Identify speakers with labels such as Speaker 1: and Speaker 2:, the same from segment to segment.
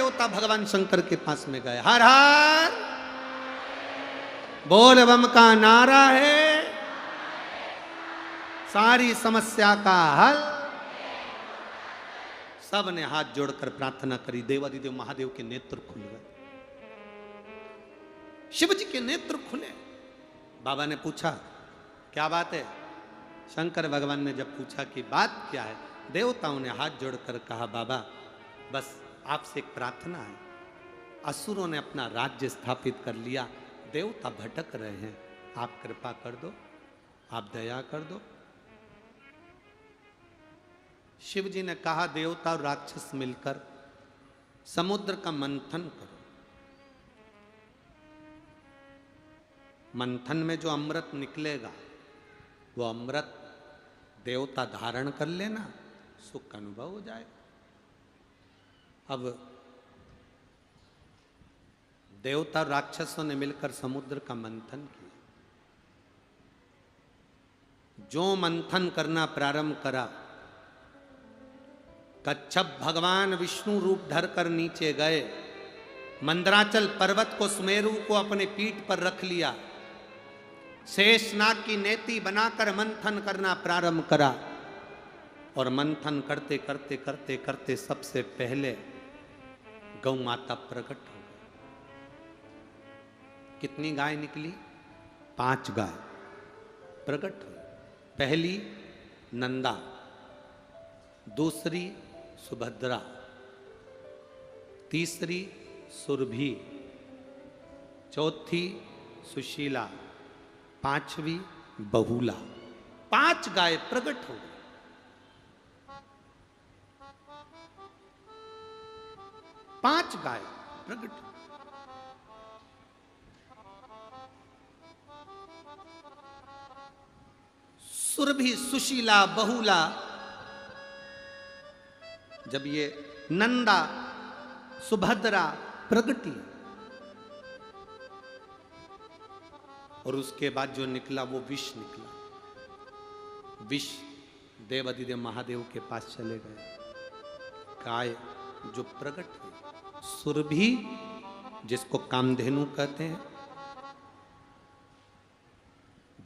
Speaker 1: देवता भगवान शंकर के पास में गए। हर हर बोल बम का नारा है, सारी समस्या का हल। सब ने हाथ जोड़कर प्रार्थना करी। देवादिदेव महादेव के नेत्र खुल गए, शिव जी के नेत्र खुले। बाबा ने पूछा क्या बात है? शंकर भगवान ने जब पूछा कि बात क्या है, देवताओं ने हाथ जोड़कर कहा बाबा बस आपसे एक प्रार्थना है। असुरों ने अपना राज्य स्थापित कर लिया, देवता भटक रहे हैं, आप कृपा कर दो, आप दया कर दो। शिव जी ने कहा देवता और राक्षस मिलकर समुद्र का मंथन करो। मंथन में जो अमृत निकलेगा वो अमृत देवता धारण कर लेना, सुख का अनुभव हो जाएगा। अब देवता और राक्षसों ने मिलकर समुद्र का मंथन किया। जो मंथन करना प्रारंभ करा, कच्छप भगवान विष्णु रूप धरकर नीचे गए, मंदराचल पर्वत को, सुमेरु को अपने पीठ पर रख लिया, शेषनाग की नेति बनाकर मंथन करना प्रारंभ करा। और मंथन करते करते करते करते सबसे पहले गौ माता प्रकट हो गई। कितनी गाय निकली? 5 गाय प्रकट हुई। पहली नंदा, दूसरी सुभद्रा, तीसरी सुरभि, चौथी सुशीला, 5वीं बहुला। 5 गाय प्रकट हो गई। पांच गाय प्रकट। सुरभि, सुशीला, बहुला, जब ये नंदा सुभद्रा प्रगटी और उसके बाद जो निकला वो विष निकला। विष देवादिदेव महादेव के पास चले गए। गाय जो प्रकट हुई, सुरभि जिसको कामधेनु कहते हैं,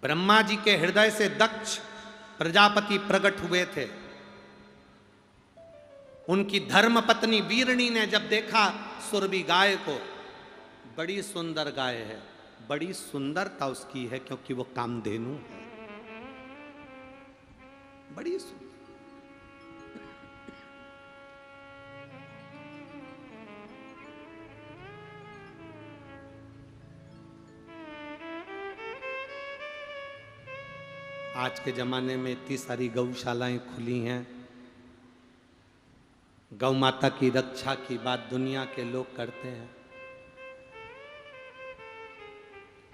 Speaker 1: ब्रह्मा जी के हृदय से दक्ष प्रजापति प्रकट हुए थे। उनकी धर्म पत्नी वीरणी ने जब देखा सुरभि गाय को, बड़ी सुंदर गाय है, बड़ी सुंदरता उसकी है क्योंकि वो कामधेनु है, बड़ी सुंदर। आज के जमाने में इतनी सारी गौशालाएं खुली हैं। गौ माता की रक्षा की बात दुनिया के लोग करते हैं।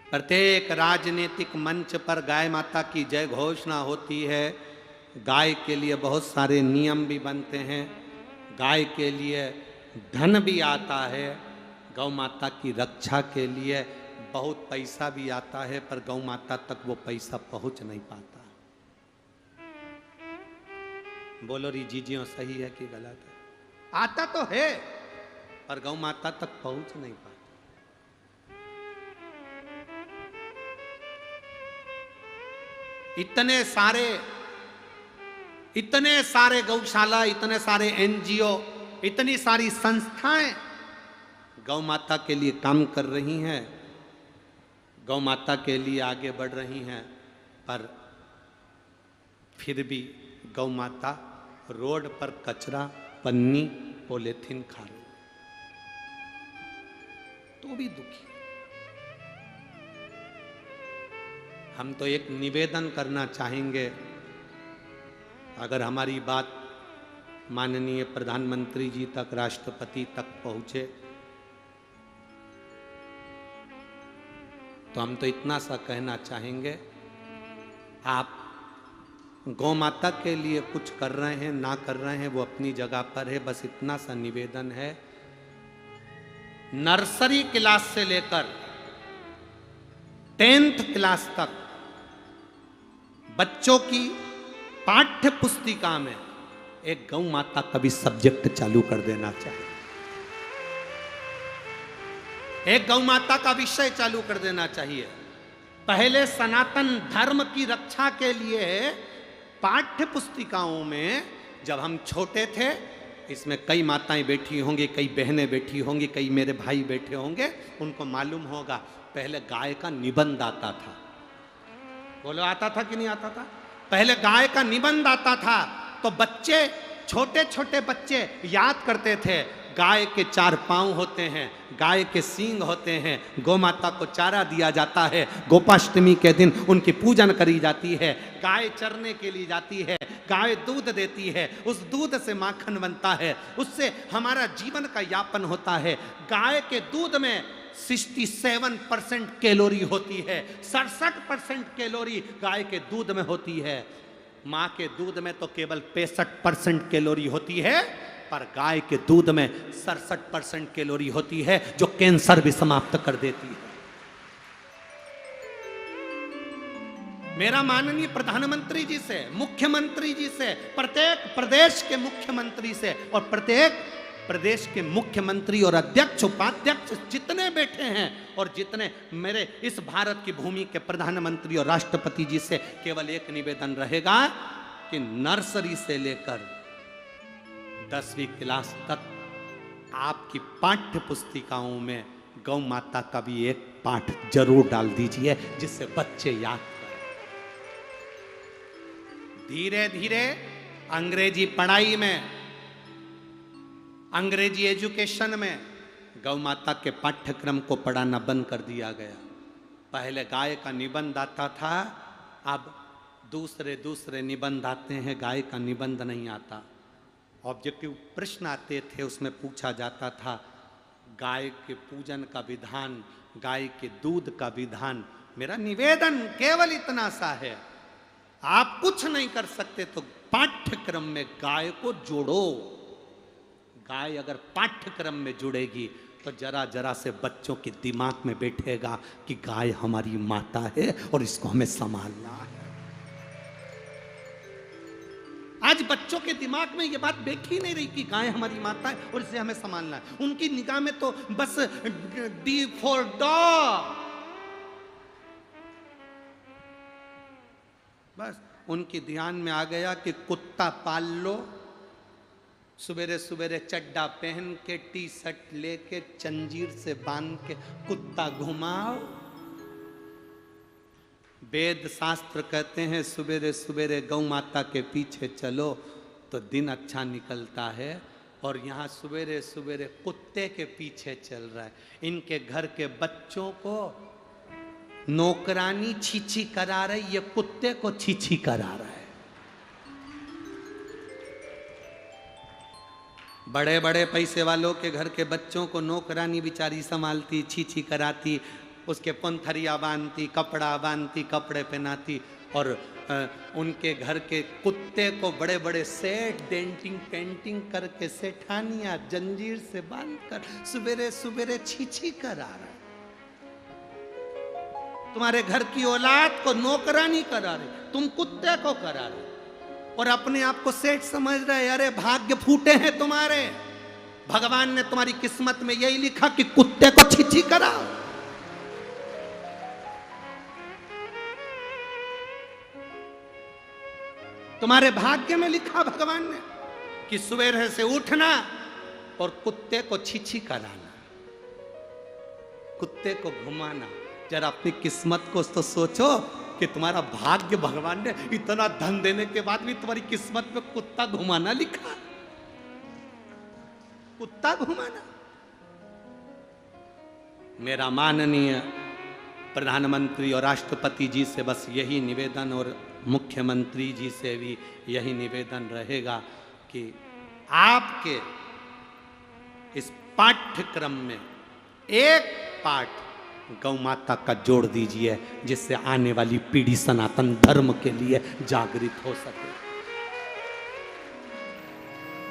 Speaker 1: प्रत्येक राजनीतिक मंच पर गाय माता की जय घोषणा होती है। गाय के लिए बहुत सारे नियम भी बनते हैं, गाय के लिए धन भी आता है, गौ माता की रक्षा के लिए बहुत पैसा भी आता है, पर गौ माता तक वो पैसा पहुंच नहीं पाता। बोलो री जीजियों, सही है कि गलत है? आता तो है पर गौ माता तक पहुंच नहीं पाता। इतने सारे गौशाला, इतने सारे एनजीओ, इतनी सारी संस्थाएं गौ माता के लिए काम कर रही हैं, गौ माता के लिए आगे बढ़ रही हैं, पर फिर भी गौ माता रोड पर कचरा, पन्नी, पॉलीथीन खा रही, तो भी दुखी। हम तो एक निवेदन करना चाहेंगे, अगर हमारी बात माननीय प्रधानमंत्री जी तक, राष्ट्रपति तक पहुंचे, तो हम तो इतना सा कहना चाहेंगे, आप गौ माता के लिए कुछ कर रहे हैं ना कर रहे हैं वो अपनी जगह पर है, बस इतना सा निवेदन है, नर्सरी क्लास से लेकर 10th क्लास तक बच्चों की पाठ्य पुस्तिका में एक गौ माता का भी सब्जेक्ट चालू कर देना चाहिए। एक गौ माता का विषय चालू कर देना चाहिए। पहले सनातन धर्म की रक्षा के लिए पाठ्य पुस्तिकाओं में जब हम छोटे थे, इसमें कई माताएं बैठी होंगी, कई बहनें बैठी होंगी, कई मेरे भाई बैठे होंगे, उनको मालूम होगा पहले गाय का निबंध आता था। बोलो आता था कि नहीं आता था? पहले गाय का निबंध आता था तो बच्चे, छोटे छोटे बच्चे याद करते थे, गाय के 4 पांव होते हैं, गाय के सींग होते हैं, गौ माता को चारा दिया जाता है, गोपाष्टमी के दिन उनकी पूजन करी जाती है, गाय चरने के लिए जाती है, गाय दूध देती है, उस दूध से माखन बनता है, उससे हमारा जीवन का यापन होता है। गाय के दूध में 67% कैलोरी होती है, 67% कैलोरी गाय के दूध में होती है। माँ के दूध में तो केवल 65% कैलोरी होती है, पर गाय के दूध में 67% कैलोरी होती है, जो कैंसर भी समाप्त कर देती है। मेरा माननीय प्रधानमंत्री जी से, मुख्यमंत्री जी से, प्रत्येक प्रदेश के मुख्यमंत्री से और प्रत्येक प्रदेश के मुख्यमंत्री और अध्यक्ष उपाध्यक्ष जितने बैठे हैं और जितने मेरे इस भारत की भूमि के प्रधानमंत्री और राष्ट्रपति जी से केवल एक निवेदन रहेगा कि नर्सरी से लेकर 10वीं क्लास तक आपकी पाठ्य पुस्तिकाओं में गौ माता का भी एक पाठ जरूर डाल दीजिए, जिससे बच्चे याद करें। धीरे धीरे अंग्रेजी पढ़ाई में, अंग्रेजी एजुकेशन में गौ माता के पाठ्यक्रम को पढ़ाना बंद कर दिया गया। पहले गाय का निबंध आता था, अब दूसरे निबंध आते हैं, गाय का निबंध नहीं आता। ऑब्जेक्टिव प्रश्न आते थे, उसमें पूछा जाता था गाय के पूजन का विधान, गाय के दूध का विधान। मेरा निवेदन केवल इतना सा है, आप कुछ नहीं कर सकते तो पाठ्यक्रम में गाय को जोड़ो। गाय अगर पाठ्यक्रम में जुड़ेगी तो जरा जरा से बच्चों के दिमाग में बैठेगा कि गाय हमारी माता है और इसको हमें संभालना है। आज बच्चों के दिमाग में ये बात बैठी नहीं रही कि गाय हमारी माता है और इसे हमें संभालना है। उनकी निगाह में तो बस डी फॉर डॉग, बस उनके ध्यान में आ गया कि कुत्ता पाल लो, सवेरे सवेरे चड्डा पहन के, टी शर्ट लेके, जंजीर से बांध के कुत्ता घुमाओ। वेद शास्त्र कहते हैं सवेरे सवेरे गौ माता के पीछे चलो तो दिन अच्छा निकलता है, और यहाँ सवेरे सवेरे कुत्ते के पीछे चल रहा है। इनके घर के बच्चों को नौकरानी छीछी करा रही, ये कुत्ते को छीछी करा रहा है। बड़े बड़े पैसे वालों के घर के बच्चों को नौकरानी बिचारी संभालती, छीछी कराती, उसके पंथरिया बांधती, कपड़ा बांधती, कपड़े पहनाती, और उनके घर के कुत्ते को बड़े बड़े सेट डेंटिंग पेंटिंग करके सेठानिया जंजीर से बांधकर सवेरे सवेरे छीछी करा रहा है। तुम्हारे घर की औलाद को नौकरानी करा रहे, तुम कुत्ते को करा रहे और अपने आप को सेठ समझ रहे। अरे भाग्य फूटे हैं तुम्हारे, भगवान ने तुम्हारी किस्मत में यही लिखा कि कुत्ते को छीछी कराओ। तुम्हारे भाग्य में लिखा भगवान ने कि सवेरे से उठना और कुत्ते को छीछी कराना, कुत्ते को घुमाना। जरा अपनी किस्मत को तो सोचो कि तुम्हारा भाग्य भगवान ने इतना धन देने के बाद भी तुम्हारी किस्मत में कुत्ता घुमाना लिखा, कुत्ता घुमाना। मेरा माननीय प्रधानमंत्री और राष्ट्रपति जी से बस यही निवेदन, और मुख्यमंत्री जी से भी यही निवेदन रहेगा कि आपके इस पाठ्यक्रम में एक पाठ गौ माता का जोड़ दीजिए, जिससे आने वाली पीढ़ी सनातन धर्म के लिए जागृत हो सके,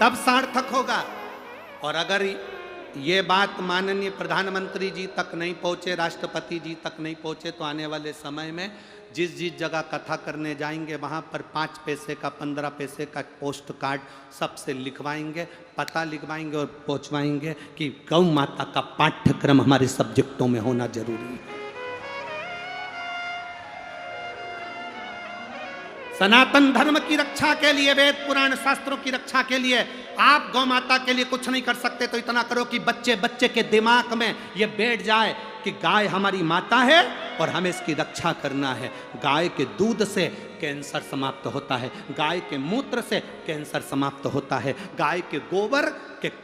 Speaker 1: तब सार्थक होगा। और अगर ये बात माननीय प्रधानमंत्री जी तक नहीं पहुंचे, राष्ट्रपति जी तक नहीं पहुंचे, तो आने वाले समय में जिस जिस जगह कथा करने जाएंगे वहाँ पर 5 पैसे का 15 पैसे का पोस्ट कार्ड सबसे लिखवाएंगे, पता लिखवाएंगे और पहुँचवाएंगे कि गौ माता का पाठ्यक्रम हमारे सब्जेक्टों में होना जरूरी है। सनातन धर्म की रक्षा के लिए, वेद पुराण शास्त्रों की रक्षा के लिए आप गौ माता के लिए कुछ नहीं कर सकते तो इतना करो कि बच्चे बच्चे के दिमाग में ये बैठ जाए कि गाय हमारी माता है और हमें इसकी रक्षा करना है। गाय के दूध से कैंसर समाप्त होता है, गाय के मूत्र से कैंसर समाप्त होता है, गाय के गोबर के